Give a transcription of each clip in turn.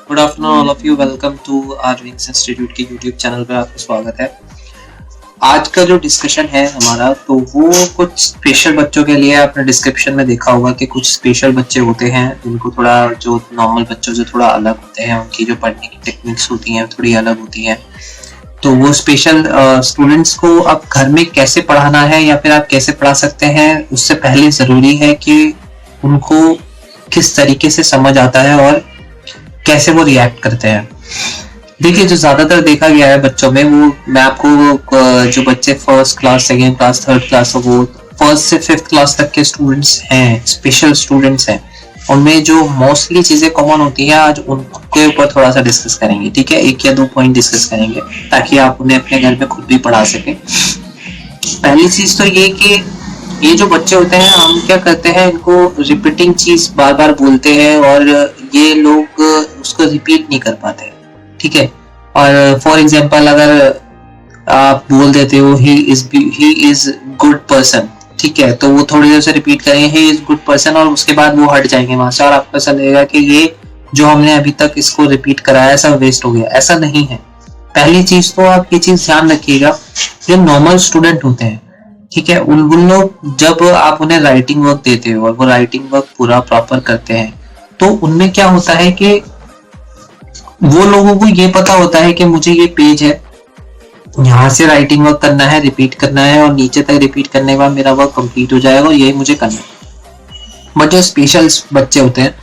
Good afternoon all of you. Welcome to R Wings institute के YouTube channel पर आपका स्वागत है। आज का जो डिस्कशन है हमारा, तो वो कुछ स्पेशल बच्चों के लिए। आपने डिस्क्रिप्शन में देखा होगा कि कुछ स्पेशल बच्चे होते हैं जिनको थोड़ा, जो नॉर्मल बच्चों से थोड़ा अलग होते हैं, उनकी जो पढ़ने की टेक्निक्स होती हैं थोड़ी अलग होती हैं। तो वो स्पेशल स्टूडेंट्स को आप घर में कैसे पढ़ाना है या फिर आप कैसे पढ़ा सकते हैं, उससे पहले जरूरी है कि उनको किस तरीके से समझ आता है और कैसे वो रिएक्ट करते हैं। देखिए, जो ज्यादातर देखा गया है बच्चों में, वो मैं आपको जो बच्चे first class, second class, third class, वो फर्स्ट से फिफ्थ क्लास तक के स्टूडेंट्स हैं, स्पेशल स्टूडेंट्स हैं, उनमें जो मोस्टली चीजें कॉमन होती हैं, आज उनके ऊपर थोड़ा सा डिस्कस करेंगे। ठीक है, एक या दो पॉइंट डिस्कस करेंगे ताकि आप उन्हें अपने घर में खुद भी पढ़ा सकें। पहली चीज तो ये कि ये जो बच्चे होते हैं, हम क्या करते हैं, इनको रिपीटिंग चीज बार बार बोलते हैं और ये लोग उसको रिपीट नहीं कर पाते। ठीक है, और फॉर एग्जांपल अगर आप बोल देते हो ही इज गुड पर्सन, ठीक है, तो वो थोड़ी देर से रिपीट करेंगे ही इज गुड पर्सन और उसके बाद वो हट जाएंगे वहां से और आपको ऐसा लगेगा कि ये जो हमने अभी तक इसको रिपीट कराया सब वेस्ट हो गया। ऐसा नहीं है। पहली चीज तो आप ये चीज ध्यान रखिएगा, जो नॉर्मल स्टूडेंट होते हैं, ठीक है, उन लोग जब आप उन्हें राइटिंग वर्क देते हो और वो राइटिंग वर्क पूरा प्रॉपर करते हैं, तो उनमें क्या होता है कि वो लोगों को ये पता होता है कि मुझे ये पेज है, यहाँ से राइटिंग वर्क करना है, रिपीट करना है और नीचे तक रिपीट करने के बाद मेरा वर्क कंप्लीट हो जाएगा और यही मुझे करना है। बट जो स्पेशल बच्चे होते हैं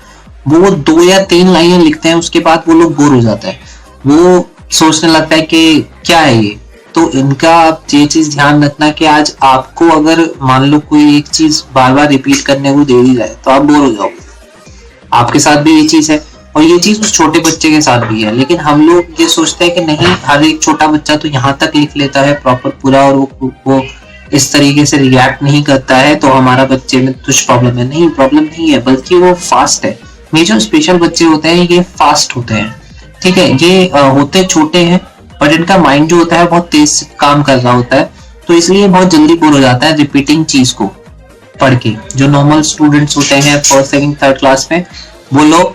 वो 2 या 3 लाइनें लिखते हैं, उसके बाद वो लोग बोर हो जाता है, वो सोचने लगता है कि क्या है ये। तो इनका आप ये चीज ध्यान रखना कि आज आपको अगर मान लो कोई एक चीज बार बार रिपीट करने को दे दी जाए तो आप बोर हो जाओगे। आपके साथ भी ये चीज है और ये चीज उस छोटे बच्चे के साथ भी है, लेकिन हम लोग ये सोचते हैं कि नहीं, हर एक छोटा बच्चा तो यहाँ तक लिख लेता है प्रॉपर पूरा और वो इस तरीके से रिएक्ट नहीं करता है, तो हमारा बच्चे में कुछ प्रॉब्लम है। नहीं, प्रॉब्लम नहीं है, बल्कि वो फास्ट है। ये जो स्पेशल बच्चे होते हैं ये फास्ट होते हैं। ठीक है, ये होते छोटे हैं पर इनका माइंड जो होता है बहुत तेज काम कर रहा होता है, तो इसलिए बहुत जल्दी बोर हो जाता है रिपीटिंग चीज को पढ़ के। जो नॉर्मल स्टूडेंट्स होते हैं फर्स्ट, सेकंड, थर्ड क्लास में, वो लोग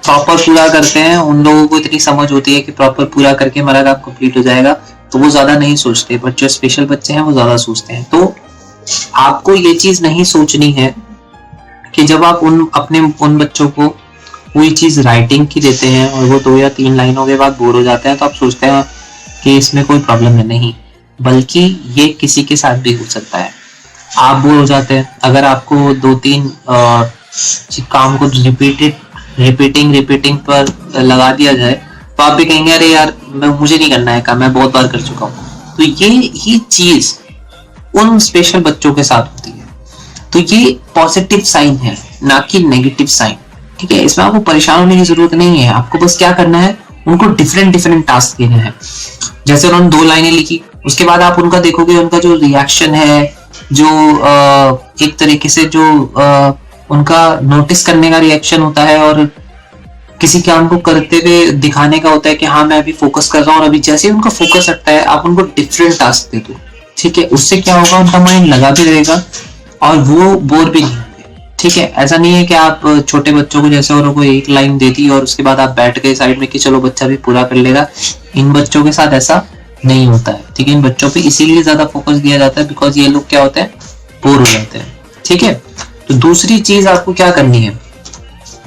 प्रॉपर पूरा करते हैं, उन लोगों को इतनी समझ होती है कि प्रॉपर पूरा करके हमारा काम कंप्लीट हो जाएगा, तो वो ज्यादा नहीं सोचते। बट जो स्पेशल बच्चे हैं वो ज्यादा सोचते हैं। तो आपको ये चीज नहीं सोचनी है कि जब आप उन बच्चों को कोई चीज राइटिंग की देते हैं और वो 2 या 3 लाइनों के बाद बोर हो जाते हैं, तो आप सोचते हैं कि इसमें कोई प्रॉब्लम है। नहीं, बल्कि ये किसी के साथ भी हो सकता है। आप बोर हो जाते हैं, अगर आपको 2-3 काम को रिपीटिंग पर लगा दिया जाए तो आप भी कहेंगे अरे यार मुझे नहीं करना है काम, मैं बहुत बार कर चुका हूँ। तो ये ही चीज उन स्पेशल बच्चों के साथ होती है। तो ये पॉजिटिव साइन है, ना कि नेगेटिव साइन। ठीक है, इसमें आपको परेशान होने की जरूरत नहीं है। आपको बस क्या करना है, उनको डिफरेंट टास्क देने हैं। जैसे उन्होंने 2 लाइनें लिखी, उसके बाद आप उनका देखोगे, उनका जो रिएक्शन है, जो एक तरीके से जो उनका नोटिस करने का रिएक्शन होता है और किसी काम को करते हुए दिखाने का होता है कि हाँ मैं अभी फोकस कर रहा हूँ, और अभी जैसे ही उनका फोकस हटता है आप उनको डिफरेंट टास्क दे दो। ठीक है, उससे क्या होगा, उनका माइंड लगा भी रहेगा और वो बोर भी नहीं होंगे। ठीक है, ऐसा नहीं है कि आप छोटे बच्चों को जैसे उनको 1 लाइन दे दी और उसके बाद आप बैठ गए साइड में कि चलो बच्चा भी पूरा कर लेगा। इन बच्चों के साथ ऐसा नहीं होता है। ठीक है, इन बच्चों पे इसीलिए ज्यादा फोकस दिया जाता है बिकॉज ये लोग क्या होते हैं, बोर हो जाते हैं। ठीक है, तो दूसरी चीज आपको क्या करनी है,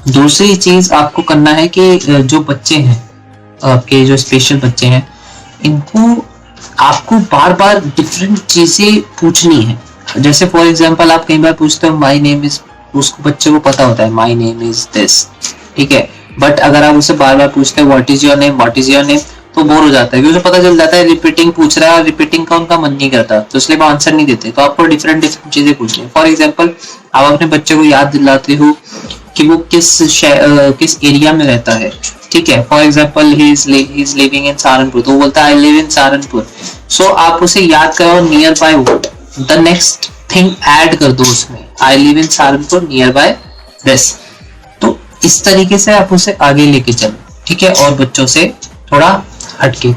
दूसरी चीज आपको करना है कि जो बच्चे हैं आपके, जो स्पेशल बच्चे हैं, इनको आपको बार बार डिफरेंट चीजें पूछनी है। जैसे फॉर एग्जांपल आप कई बार पूछते हो माय नेम इज, उसको बच्चे को पता होता है माय नेम इज दिस। ठीक है, बट अगर आप उसे बार बार पूछते हैं what is your name, what is your name, तो बोर हो जाता है क्योंकि उसे पता चल जाता है रिपीटिंग पूछ रहा है और रिपीटिंग का उनका मन नहीं करता, तो इसलिए वो आंसर नहीं देते। तो आपको डिफरेंट चीजें पूछनी है। फॉर एग्जांपल आप अपने बच्चे को याद दिलाते हो कि वो किस एरिया में रहता है। ठीक है, for example he is living in Saharanpur, तो वो बोलता है आई लिव इन सहारनपुर। सो आप उसे याद करो near by what, the next thing add कर दो उसमें, I live in Saharanpur near by this. तो इस तरीके से आप उसे आगे लेके चलो। ठीक है, और बच्चों से थोड़ा हटके।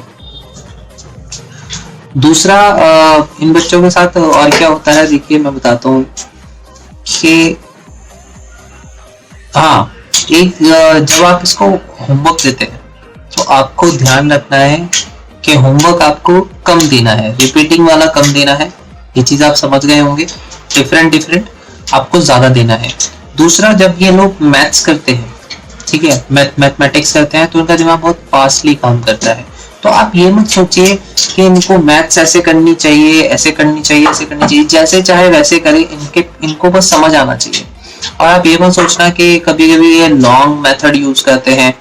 दूसरा इन बच्चों के साथ और क्या होता है, देखिए मैं बताता हूँ कि हाँ, जब आप इसको होमवर्क देते हैं तो आपको ध्यान रखना है कि होमवर्क आपको कम देना है, रिपीटिंग वाला कम देना है। ये चीज आप समझ गए होंगे। डिफरेंट आपको ज्यादा देना है। दूसरा, जब ये लोग मैथ्स करते हैं, ठीक है, मैथमेटिक्स करते हैं, तो उनका दिमाग बहुत फास्टली काम करता है। तो आप ये मत सोचिए कि इनको मैथ्स ऐसे करनी चाहिए, ऐसे करनी चाहिए, ऐसे करनी चाहिए, जैसे चाहे वैसे करें, इनको बस समझ आना चाहिए। और आप ये मत सोचना कि कभी कभी ये लॉन्ग मेथड यूज करते हैं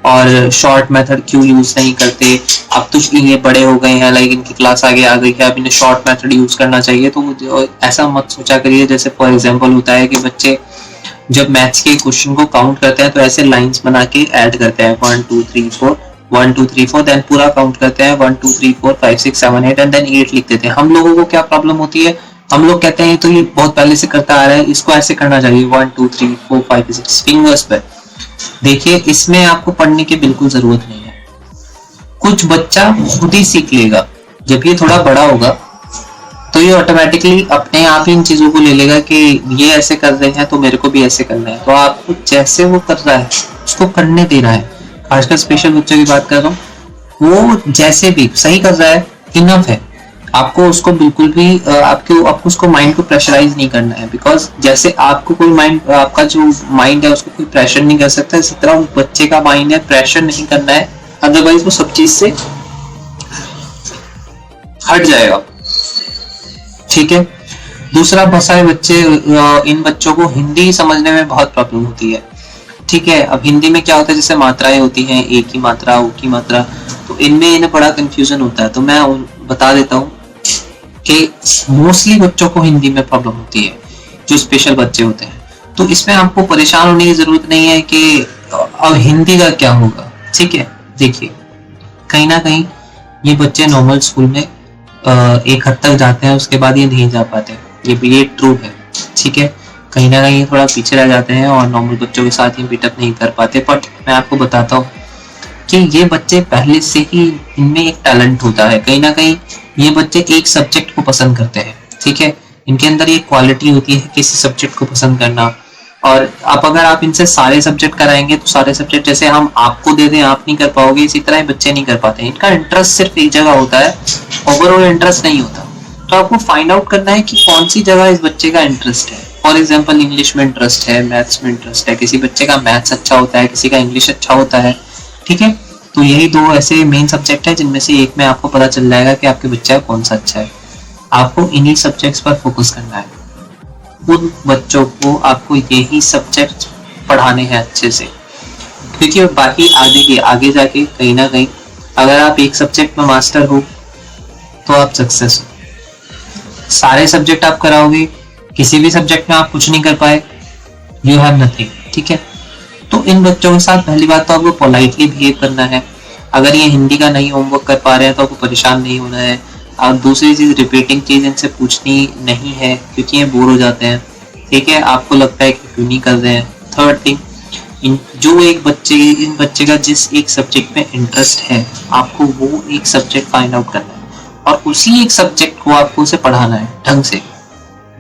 और शॉर्ट मेथड क्यों यूज नहीं करते। अब तो ये बड़े हो गए हैं, लाइक इनकी क्लास आगे आ गई है, अब इन्हें शॉर्ट मेथड यूज करना चाहिए। तो ऐसा मत सोचा करिए। जैसे फॉर एग्जांपल होता है कि बच्चे जब मैथ्स के क्वेश्चन को काउंट करते हैं तो ऐसे लाइंस बना के ऐड करते हैं, 1 2 3 4 1 2 3 4, देन पूरा काउंट करते हैं 1 2 3 4 5 6 7 8 एंड देन 8 लिख देते हैं। हम लोगों को क्या प्रॉब्लम होती है, हम लोग कहते हैं तो ये बहुत पहले से करता आ रहा है, इसको ऐसे करना चाहिए 1 2 3 4 5 6 फिंगर्स पे। देखिए, इसमें आपको पढ़ने की बिल्कुल जरूरत नहीं है। कुछ बच्चा खुद ही सीख लेगा। जब ये थोड़ा बड़ा होगा तो ये ऑटोमेटिकली अपने आप ही इन चीजों को ले लेगा कि ये ऐसे कर रहे हैं तो मेरे को भी ऐसे करना है। तो आपको जैसे वो कर रहा है उसको करने देना है। आजकल स्पेशल बच्चों की बात कर रहा हूँ, वो जैसे भी सही कर रहा है, इनफ है। आपको उसको बिल्कुल भी आपको उसको माइंड को प्रेशराइज नहीं करना है। बिकॉज जैसे आपको कोई माइंड, आपका जो माइंड है उसको कोई प्रेशर नहीं कर सकता, इसी तरह उस बच्चे का माइंड है, प्रेशर नहीं करना है, अदरवाइज वो सब चीज से हट जाएगा। ठीक है। दूसरा, बहुत सारे बच्चे, इन बच्चों को हिंदी समझने में बहुत प्रॉब्लम होती है। ठीक है। अब हिंदी में क्या होता है, जैसे मात्राएं होती हैं, एक की मात्रा, ऊ की मात्रा, तो इनमें इन्हें बड़ा कंफ्यूजन होता है। तो मैं बता देता हूँ कि मोस्टली बच्चों को हिंदी में प्रॉब्लम होती है, जो स्पेशल बच्चे होते हैं। तो इसमें आपको परेशान होने की जरूरत नहीं है कि अब हिंदी का क्या होगा। ठीक है। देखिए, कहीं ना कहीं ये बच्चे नॉर्मल स्कूल में एक हद तक जाते हैं, उसके बाद ये नहीं जा पाते। ये ट्रू है। ठीक है। कहीं ना कहीं थोड़ा पीछे रह जाते हैं और नॉर्मल बच्चों के साथ ही मीटअप नहीं कर पाते। बट मैं आपको बताता हूँ कि ये बच्चे पहले से ही, इनमें एक टैलेंट होता है। कहीं ना कहीं ये बच्चे एक सब्जेक्ट को पसंद करते हैं। ठीक है। इनके अंदर ये क्वालिटी होती है किसी सब्जेक्ट को पसंद करना। और अगर आप इनसे सारे सब्जेक्ट कराएंगे तो सारे सब्जेक्ट जैसे हम आपको दे दें आप नहीं कर पाओगे, इसी तरह बच्चे नहीं कर पाते। इनका इंटरेस्ट सिर्फ एक जगह होता है, ओवरऑल इंटरेस्ट नहीं होता। तो आपको फाइंड आउट करना है कि कौन सी जगह इस बच्चे का इंटरेस्ट है। फॉर एग्जाम्पल, इंग्लिश में इंटरेस्ट है, मैथ्स में इंटरेस्ट है, किसी बच्चे का मैथ्स अच्छा होता है, किसी का इंग्लिश अच्छा होता है। ठीक है। तो यही दो ऐसे मेन सब्जेक्ट है जिनमें से एक में आपको पता चल जाएगा कि आपके बच्चे का कौन सा अच्छा है। आपको इन्हीं सब्जेक्ट्स पर फोकस करना है। उन बच्चों को आपको यही सब्जेक्ट पढ़ाने हैं अच्छे से, क्योंकि बाकी आगे जाके कहीं ना कहीं अगर आप एक सब्जेक्ट में मास्टर हो तो आप सक्सेस हो। सारे सब्जेक्ट आप कराओगे, किसी भी सब्जेक्ट में आप कुछ नहीं कर पाए, यू हैव नथिंग। ठीक है। तो इन बच्चों के साथ पहली बात तो आपको पोलाइटली बिहेव करना है। अगर ये हिंदी का नहीं होमवर्क कर पा रहे हैं तो आपको परेशान नहीं होना है। और दूसरी चीज, रिपीटिंग चीज इनसे पूछनी नहीं है, क्योंकि ये बोर हो जाते हैं। ठीक है। आपको लगता है कि क्यों नहीं कर रहे हैं। थर्ड थिंग, इन बच्चे का जिस एक सब्जेक्ट में इंटरेस्ट है, आपको वो एक सब्जेक्ट फाइंड आउट करना है और उसी एक सब्जेक्ट को आपको उसे पढ़ाना है ढंग से।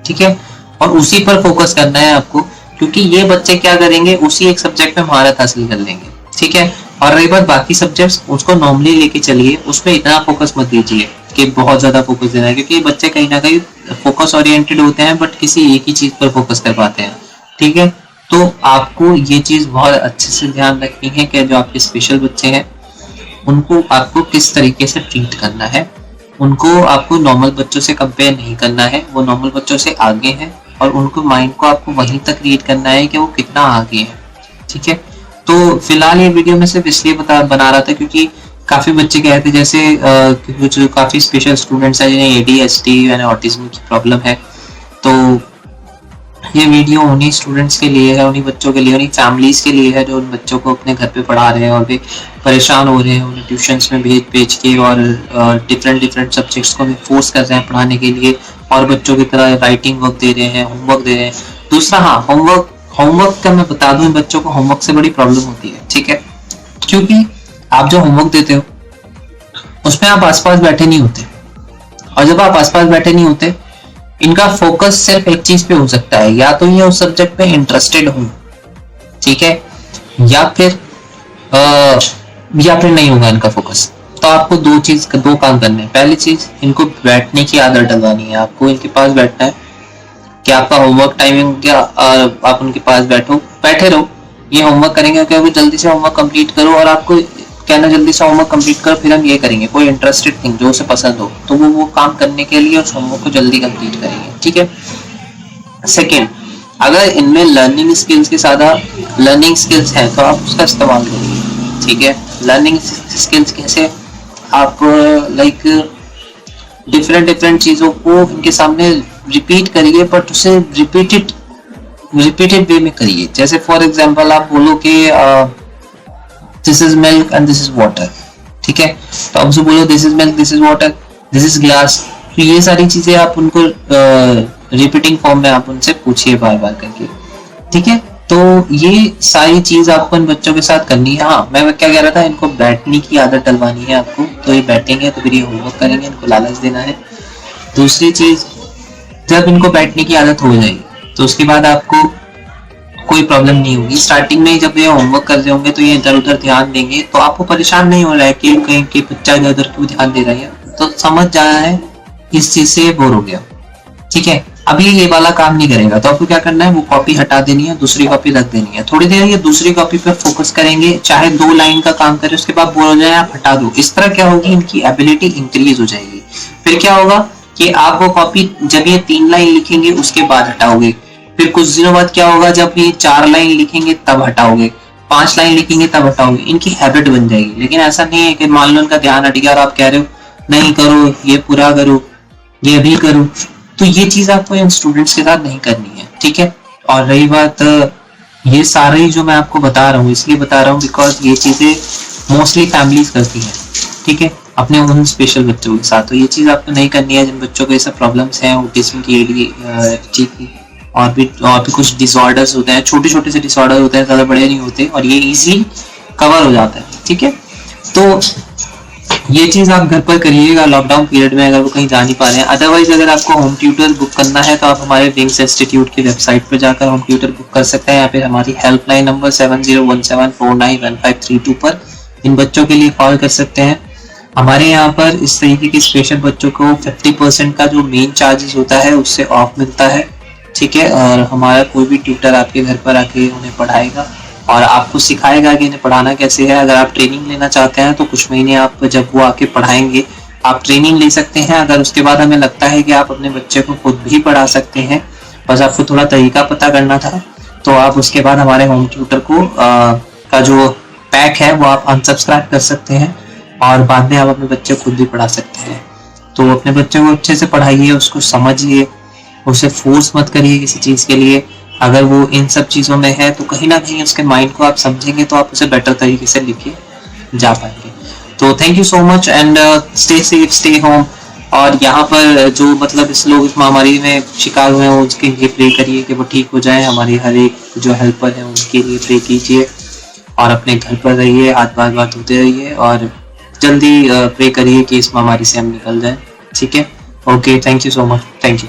ठीक है। और उसी पर फोकस करना है आपको, क्योंकि ये बच्चे क्या करेंगे, उसी एक सब्जेक्ट में महारत हासिल कर लेंगे। ठीक है। और रही बात बाकी सब्जेक्ट्स, उसको नॉर्मली लेके चलिए, उसमें इतना फोकस मत दीजिए कि बहुत ज्यादा फोकस देना है, क्योंकि बच्चे कहीं ना कहीं फोकस ओरिएंटेड होते हैं बट किसी एक ही चीज पर फोकस कर पाते हैं। ठीक है। तो आपको ये चीज बहुत अच्छे से ध्यान रखनी है कि जो आपके स्पेशल बच्चे हैं उनको आपको किस तरीके से ट्रीट करना है। उनको आपको नॉर्मल बच्चों से कंपेयर नहीं करना है, वो नॉर्मल बच्चों से आगे हैं और उनको माइंड को आपको वहीं तक रीड करना है कि वो कितना आगे है। ठीक है। तो फिलहाल ये वीडियो में सिर्फ इसलिए बना रहा था क्योंकि काफी बच्चे कहते हैं, जैसे कुछ काफी स्पेशल स्टूडेंट्स हैं जिन्हें ADHD यानी ऑटिज्म की प्रॉब्लम है। तो ये वीडियो उन्हीं स्टूडेंट्स के लिए है, उन्हीं बच्चों के लिए, उन्हीं फैमिलीज के लिए है जो उन बच्चों को अपने घर पे पढ़ा रहे हैं और वे परेशान हो रहे हैं, उन्हें ट्यूशंस में भेज के और डिफरेंट सब्जेक्ट्स को भी फोर्स कर रहे हैं पढ़ाने के लिए, और बच्चों की तरह राइटिंग वर्क दे रहे हैं, होमवर्क दे रहे हैं। दूसरा, हाँ, होमवर्क का मैं बता दूं, बच्चों को होमवर्क से बड़ी प्रॉब्लम होती है। ठीक है। क्योंकि आप जो होमवर्क देते हो उसमें आप आसपास बैठे नहीं होते, और जब आप आसपास बैठे नहीं होते, इनका फोकस सिर्फ एक चीज पे हो सकता है, या तो ये उस सब्जेक्ट पे इंटरेस्टेड हो, ठीक है, या फिर नहीं होगा इनका फोकस। तो आपको दो काम करने हैं। पहली चीज, इनको बैठने की आदत डलवानी है। आपको इनके पास बैठना है कि आपका होमवर्क टाइमिंग क्या, आप उनके पास बैठे रहो, ये होमवर्क करेंगे क्योंकि जल्दी से होमवर्क कंप्लीट करो, और आपको कहना जल्दी से होमवर्क कंप्लीट करो, फिर हम ये करेंगे कोई इंटरेस्टेड थिंग जो उसे पसंद हो, तो वो काम करने के लिए उस होमवर्क को जल्दी कंप्लीट करेंगे, ठीक है। सेकेंड, अगर इनमें लर्निंग स्किल्स के साथ लर्निंग स्किल्स हैं तो आप उसका इस्तेमाल करिए, ठीक है। लर्निंग स्किल्स कैसे, आप लाइक डिफरेंट चीजों को इनके सामने रिपीट करिए, बट उसे रिपीटेड वे में करिए। जैसे फॉर एग्जांपल आप बोलो कि this is milk and this is water, ठीक है, तो आप उसे बोलो this is milk, this is water, this is glass. तो ये सारी चीजें आप उनको रिपीटिंग फॉर्म में आप उनसे पूछिए बार बार करके, ठीक है। तो ये सारी चीज आपको इन बच्चों के साथ करनी है। हाँ, मैं क्या कह रहा था, इनको बैठने की आदत डलवानी है आपको, तो ये बैठेंगे तो फिर ये होमवर्क करेंगे, इनको लालच देना है। दूसरी चीज, जब इनको बैठने की आदत हो जाएगी तो उसके बाद आपको कोई प्रॉब्लम नहीं होगी। स्टार्टिंग में जब ये होमवर्क कर रहे होंगे तो ये इधर उधर ध्यान देंगे, तो आपको परेशान नहीं हो रहा है कि कहीं के बच्चा इधर उधर क्यों ध्यान दे रहा है, तो समझ जाना है इस चीज से बोर हो गया, ठीक है। अभी ये वाला काम नहीं करेगा तो आपको क्या करना है, वो कॉपी हटा देनी है, दूसरी कॉपी रख देनी है। थोड़ी देर ये दूसरी कॉपी पे फोकस करेंगे, चाहे 2 लाइन का काम करे, उसके बाद बोर हो जाए आप हटा दो। इस तरह क्या होगी, इनकी एबिलिटी इंक्रीज हो जाएगी। फिर क्या होगा कि आप वो कॉपी जब ये 3 लाइन लिखेंगे उसके बाद हटाओगे, फिर कुछ दिनों बाद क्या होगा, जब ये 4 लाइन लिखेंगे तब हटाओगे, 5 लाइन लिखेंगे तब हटाओगे। इनकी हैबिट बन जाएगी। लेकिन ऐसा नहीं है कि मान लो इनका ध्यान हट गया और आप कह रहे हो नहीं करो, ये पूरा करो, ये भी करो, तो ये चीज आपको इन स्टूडेंट्स के साथ नहीं करनी है, ठीक है। और रही बात, ये सारे जो मैं आपको बता रहा हूँ इसलिए बता रहा हूँ बिकॉज ये चीजें मोस्टली फैमिलीज करती हैं, ठीक है, अपने उन स्पेशल बच्चों के साथ। तो ये चीज आपको नहीं करनी है जिन बच्चों को ये सब प्रॉब्लम्स हैं, ऑटिज्म की, ADHD की, और भी कुछ डिसऑर्डर्स होते हैं, छोटे छोटे से डिसऑर्डर होते हैं, ज्यादा बड़े नहीं होते, और ये इजीली कवर हो जाता है, ठीक है। तो ये चीज आप घर पर करिएगा लॉकडाउन पीरियड में, अगर वो कहीं जा नहीं पा रहे हैं। अदरवाइज अगर आपको होम ट्यूटर बुक करना है तो आप हमारे विंग्स इंस्टीट्यूट की वेबसाइट पर जाकर होम ट्यूटर बुक कर सकते हैं, या फिर हमारी हेल्पलाइन नंबर 7017491532 पर इन बच्चों के लिए कॉल कर सकते हैं। हमारे यहाँ पर इस तरीके के स्पेशल बच्चों को 50% का जो मेन चार्जेस होता है उससे ऑफ मिलता है, ठीक है। और हमारा कोई भी ट्यूटर आपके घर पर आके उन्हें पढ़ाएगा और आपको सिखाएगा कि इन्हें पढ़ाना कैसे है। अगर आप ट्रेनिंग लेना चाहते हैं तो कुछ महीने आप जब वो आके पढ़ाएंगे आप ट्रेनिंग ले सकते हैं। अगर उसके बाद हमें लगता है कि आप अपने बच्चे को खुद भी पढ़ा सकते हैं, बस आपको थोड़ा तरीका पता करना था, तो आप उसके बाद हमारे होम ट्यूटर को का जो पैक है वो आप अनसब्सक्राइब कर सकते हैं, और बाद में आप अपने बच्चे को खुद भी पढ़ा सकते हैं। तो अपने बच्चे को अच्छे से पढ़ाइए, उसको समझिए, उसे फोर्स मत करिए किसी चीज के लिए। अगर वो इन सब चीजों में है तो कहीं ना कहीं उसके माइंड को आप समझेंगे तो आप उसे बेटर तरीके से लेके जा पाएंगे। तो thank you so much and stay safe, stay home. और यहाँ पर जो मतलब इस लोग इस महामारी में शिकार हुए हैं उसके लिए प्रे करिए कि वो ठीक हो जाए। हमारी हर एक जो हेल्पर है उनके लिए प्रे कीजिए, और अपने घर पर रहिए, हाथ बार धोते रहिए, और जल्दी प्रे करिए कि इस महामारी से हम निकल जाए, ठीक है। Okay, thank you so much, thank you.